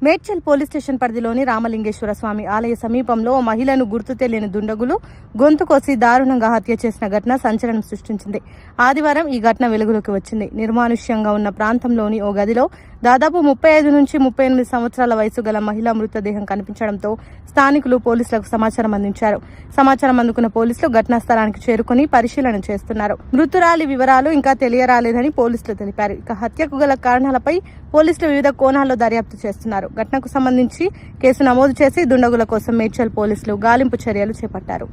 Medchal police station పరిధిలోని రామలింగేశ్వర స్వామి ఆలయ సమీపంలో ఓ మహిళను గుర్తు తెలియని దుండగులు గొంతు కోసి దారుణంగా హత్య చేసిన ఘటన సంచలనం సృష్టించింది. ఆదివారం ఈ ఘటన వెలుగులోకి వచ్చింది. నిర్మానుష్యంగా ఉన్న ప్రాంతంలోని ఓ గదిలో దాదాపు 35 నుంచి 38 సంవత్సరాల వయసు గల మహిళా మృతదేహం కనిపించడంతో స్థానికులు పోలీసులకు సమాచారం అందించారు. సమాచారం అందుకున్న పోలీసులు ఘటనా స్థలానికి చేరుకుని పరిశీలన చేస్తున్నారు. మృతురాలి వివరాలు ఇంకా తెలియరాలేదని పోలీసులు తెలిపారు. ఇక హత్యకు గల కారణాలపై పోలీసులు వివిధ కోణాల్లో దర్యాప్తు చేస్తున్నారు. ఘటనకు సంబంధించి కేసు నమోదు చేసి దుండగుల కోసం మేడ్చల్ పోలీసులు గాలింపు చర్యలు చేపట్టారు.